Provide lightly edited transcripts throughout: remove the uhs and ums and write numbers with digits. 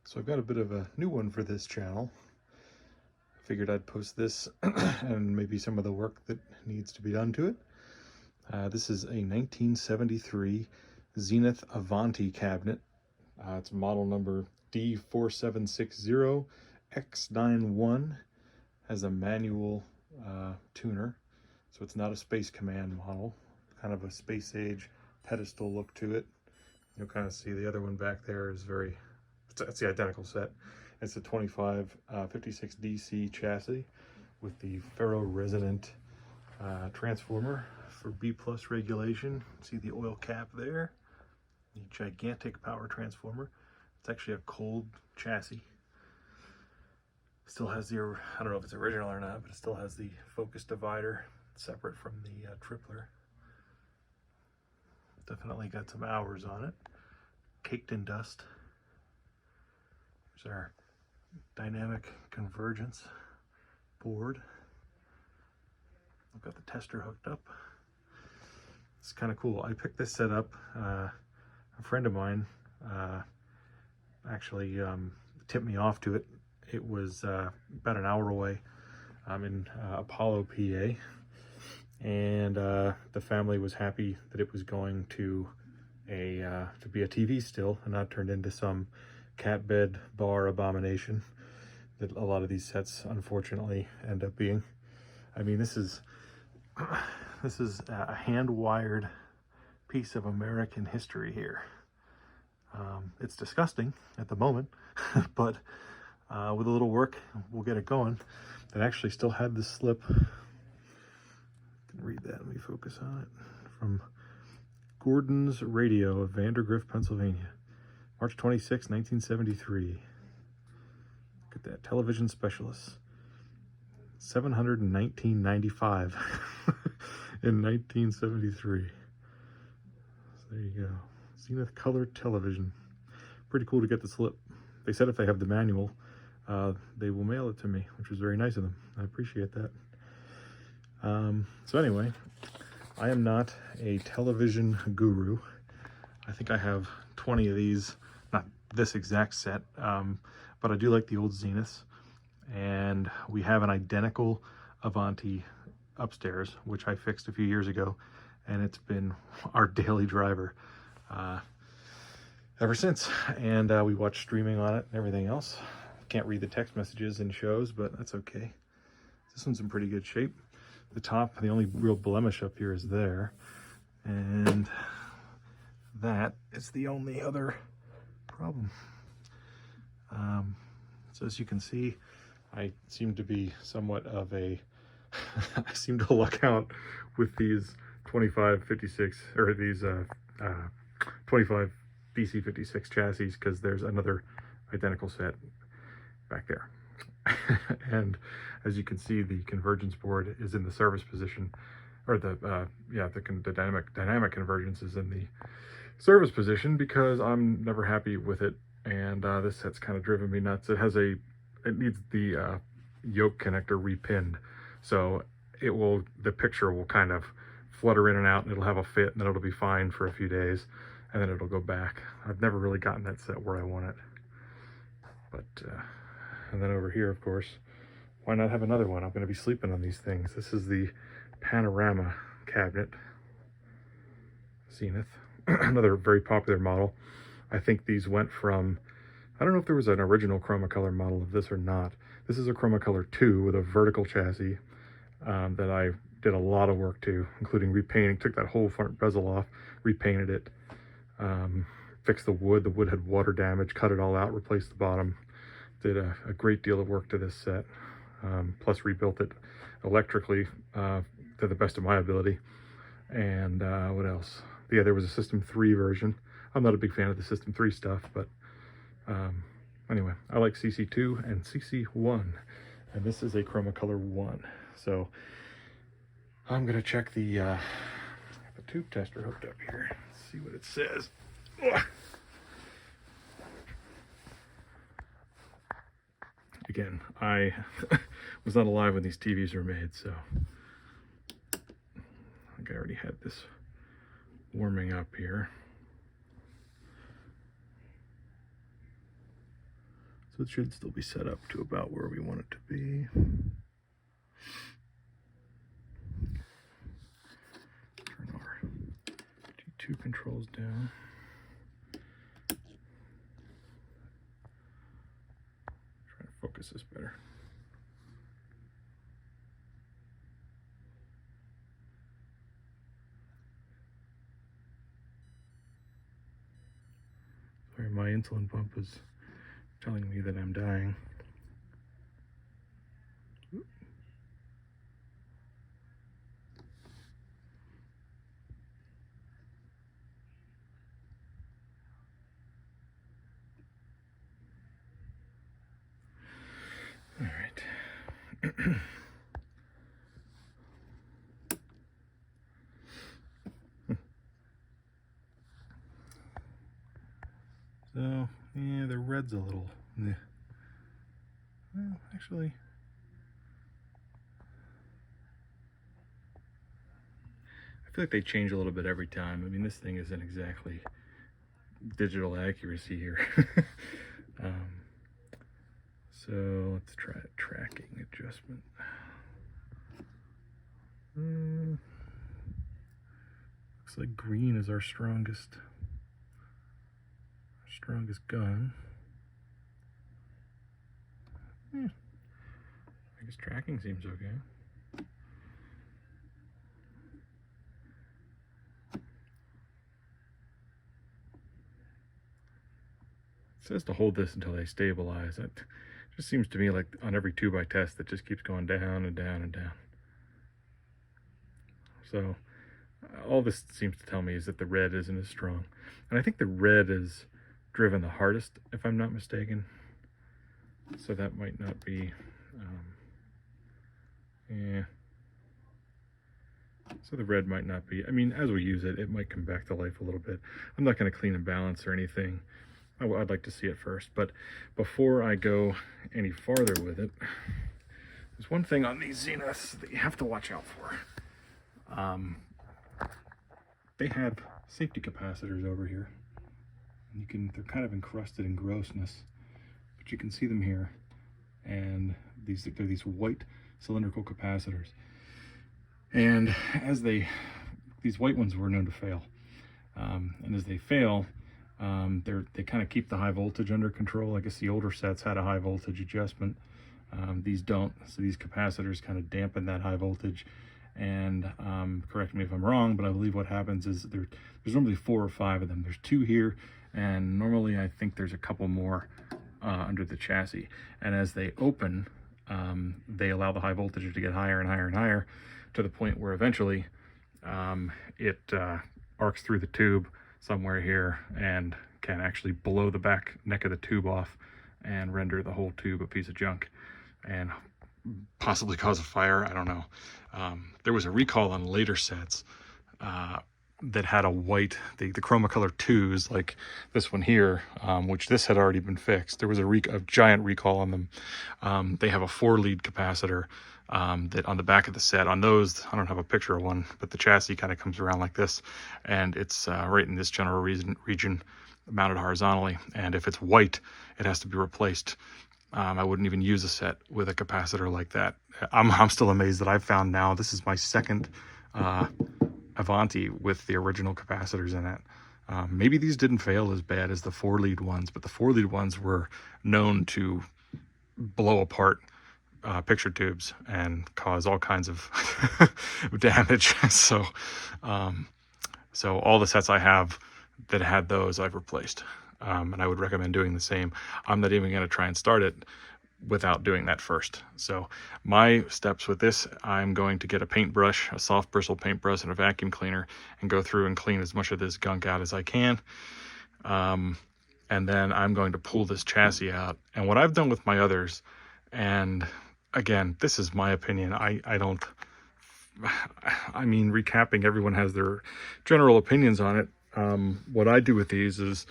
So I've got a bit of a new one for this channel. I figured I'd post this and maybe some of the work that needs to be done to it. This is a 1973 Zenith Avanti cabinet. It's model number D4760X91. Has a manual tuner, so it's not a Space Command model. Kind of a space age pedestal look to it. You'll kind of see the other one back there is it's the identical set. It's a 2556 DC chassis with the ferro-resonant transformer for B+ regulation. See the oil cap there? The gigantic power transformer. It's actually a cold chassis. Still has the, I don't know if it's original or not, but it still has the focus divider separate from the tripler. Definitely got some hours on it. Caked in dust. There's our dynamic convergence board. I've got the tester hooked up. It's kind of cool. I picked this set up. A friend of mine actually tipped me off to it. It was about an hour away. I'm in Apollo, PA, and the family was happy that it was going to be a TV still and not turned into some cat bed bar abomination that a lot of these sets unfortunately end up being. I mean, this is a hand-wired piece of American history here. It's disgusting at the moment, but with a little work, we'll get it going. It actually still had the slip. You can read that. Let me focus on it. From Gordon's Radio of Vandergrift, Pennsylvania. March 26, 1973. Look at that. Television specialist. $719.95 in 1973. So there you go. Zenith color television. Pretty cool to get the slip. They said if they have the manual, they will mail it to me, which was very nice of them. I appreciate that. So anyway, I am not a television guru. I think I have 20 of these, not this exact set, but I do like the old Zeniths. And we have an identical Avanti upstairs, which I fixed a few years ago, and it's been our daily driver ever since. And we watch streaming on it and everything else. Can't read the text messages in shows, but that's okay. This one's in pretty good shape. The top, the only real blemish up here is there, and that is the only other problem. So as you can see, I seem to be somewhat of a I seem to luck out with these 2556 or these 25 DC56 chassis, because there's another identical set back there. And as you can see, the convergence board is in the service position, or the dynamic convergence is in the service position, because I'm never happy with it, and this set's kind of driven me nuts. It needs the yoke connector repinned, so the picture will kind of flutter in and out, and it'll have a fit, and then it'll be fine for a few days, and then it'll go back. I've never really gotten that set where I want it. But and then over here, of course, why not have another one? I'm going to be sleeping on these things. This is the Panorama cabinet, Zenith. Another very popular model. I think these went from, I don't know if there was an original Chromacolor model of this or not. This is a Chromacolor 2 with a vertical chassis that I did a lot of work to, including repainting. Took that whole front bezel off, repainted it, fixed the wood. The wood had water damage, cut it all out, replaced the bottom. Did a great deal of work to this set, plus rebuilt it electrically to the best of my ability. And what else? Yeah, there was a System 3 version. I'm not a big fan of the System 3 stuff, but anyway, I like CC2 and CC1, and this is a Chromacolor 1. So I'm gonna check the tube tester hooked up here. Let's see what it says. Ugh. Again, I was not alive when these TVs were made, so I think I already had this warming up here. So it should still be set up to about where we want it to be. Turn our T2 controls down. Try to focus this better. Sorry, my insulin pump is telling me that I'm dying. All right. So, yeah, the red's a little, well, actually, I feel like they change a little bit every time. I mean, this thing isn't exactly digital accuracy here. So let's try a tracking adjustment. Looks like green is our strongest gun. I guess tracking seems okay. It says to hold this until they stabilize. That just seems to me like on every tube I test, it just keeps going down and down and down. So all this seems to tell me is that the red isn't as strong. And I think the red is driven the hardest, if I'm not mistaken. So that might not be, yeah. So the red might not be, I mean, as we use it, it might come back to life a little bit. I'm not going to clean and balance or anything. I'd like to see it first. But before I go any farther with it, there's one thing on these Zeniths that you have to watch out for. They have safety capacitors over here. They're kind of encrusted in grossness, but you can see them here. And they're these white cylindrical capacitors. And these white ones were known to fail. And as they fail, they kind of keep the high voltage under control. I guess the older sets had a high voltage adjustment. These don't, so these capacitors kind of dampen that high voltage. And correct me if I'm wrong, but I believe what happens is there's normally 4 or 5 of them. There's 2 here, and normally I think there's a couple more under the chassis. And as they open, they allow the high voltage to get higher and higher and higher, to the point where eventually it arcs through the tube somewhere here and can actually blow the back neck of the tube off and render the whole tube a piece of junk and possibly cause a fire. I don't know. There was a recall on later sets that had a white, the Chromacolor 2s, like this one here, which this had already been fixed. There was a giant recall on them. They have a 4-lead capacitor that on the back of the set. On those, I don't have a picture of one, but the chassis kind of comes around like this, and it's right in this general region, mounted horizontally. And if it's white, it has to be replaced. I wouldn't even use a set with a capacitor like that. I'm still amazed that I've found now, this is my second Avanti with the original capacitors in it. Maybe these didn't fail as bad as the 4-lead ones, but the 4-lead ones were known to blow apart picture tubes and cause all kinds of damage. So all the sets I have that had those, I've replaced. And I would recommend doing the same. I'm not even going to try and start it without doing that first. So my steps with this, I'm going to get a paintbrush, a soft bristle paintbrush, and a vacuum cleaner, and go through and clean as much of this gunk out as I can. And then I'm going to pull this chassis out. And what I've done with my others, and again, this is my opinion. I mean, recapping, everyone has their general opinions on it. What I do with these is,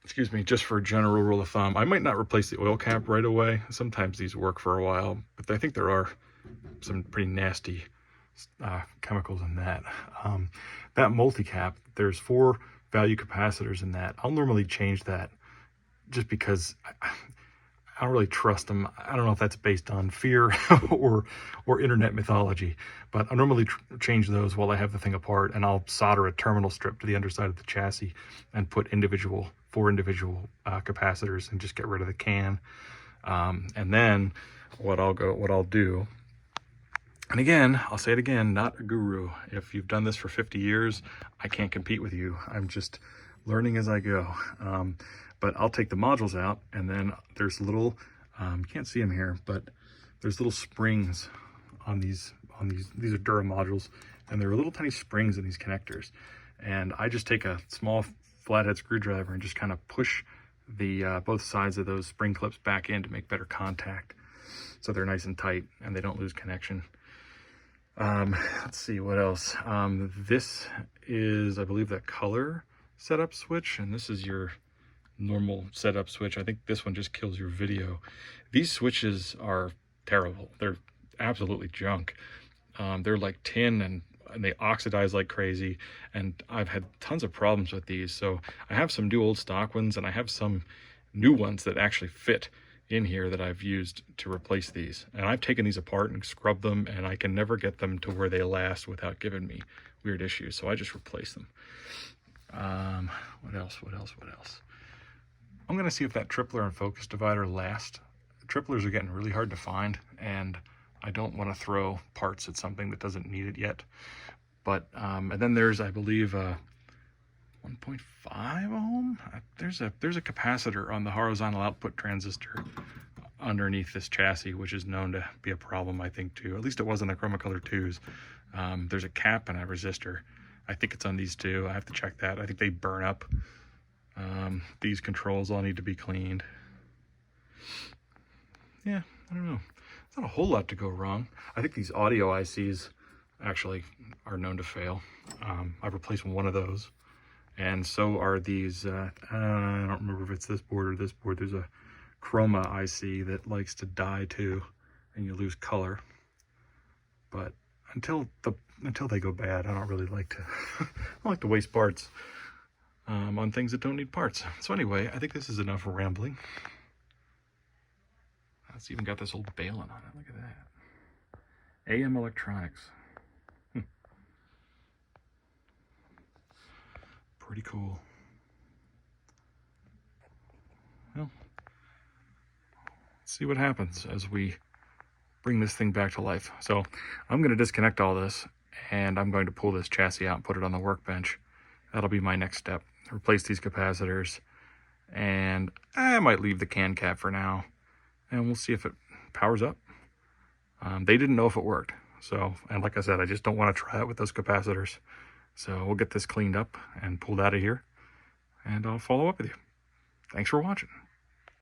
excuse me, just for a general rule of thumb, I might not replace the oil cap right away. Sometimes these work for a while, but I think there are some pretty nasty chemicals in that. That multi-cap, there's 4 value capacitors in that. I'll normally change that just because I don't really trust them. I don't know if that's based on fear or internet mythology, but I normally change those while I have the thing apart, and I'll solder a terminal strip to the underside of the chassis and put four individual capacitors and just get rid of the can. And then what I'll do, and again, I'll say it again, not a guru. If you've done this for 50 years, I can't compete with you. I'm just learning as I go. But I'll take the modules out, and then there's little, you can't see them here, but there's little springs on these are Dura modules, and there are little tiny springs in these connectors. And I just take a small flathead screwdriver and just kind of push the both sides of those spring clips back in to make better contact, so they're nice and tight and they don't lose connection. Let's see what else. This is, I believe, the color setup switch, and this is your normal setup switch. I think this one just kills your video. These switches are terrible. They're absolutely junk. They're like tin, and they oxidize like crazy, and I've had tons of problems with these. So I have some new old stock ones, and I have some new ones that actually fit in here that I've used to replace these. And I've taken these apart and scrubbed them, and I can never get them to where they last without giving me weird issues. So I just replace them. What else? I'm going to see if that tripler and focus divider last. Triplers are getting really hard to find, and I don't want to throw parts at something that doesn't need it yet. But, and then there's, I believe, 1.5 ohm. There's a capacitor on the horizontal output transistor underneath this chassis, which is known to be a problem, I think, too. At least it was in the Chromacolor 2s. There's a cap and a resistor. I think it's on these two. I have to check that. I think they burn up. These controls all need to be cleaned. Yeah, I don't know. It's not a whole lot to go wrong. I think these audio ICs actually are known to fail. I've replaced one of those. And so are these, I don't remember if it's this board or this board. There's a Chroma IC that likes to die too, and you lose color. But until they go bad, I don't really like to, I don't like to waste parts on things that don't need parts. So anyway, I think this is enough rambling. It's even got this old balun on it. Look at that. AM electronics. Pretty cool. Well, let's see what happens as we bring this thing back to life. So I'm going to disconnect all this, and I'm going to pull this chassis out and put it on the workbench. That'll be my next step. Replace these capacitors, and I might leave the can cap for now, and we'll see if it powers up. They didn't know if it worked. So, and like I said, I just don't want to try it with those capacitors. So we'll get this cleaned up and pulled out of here, and I'll follow up with you. Thanks for watching.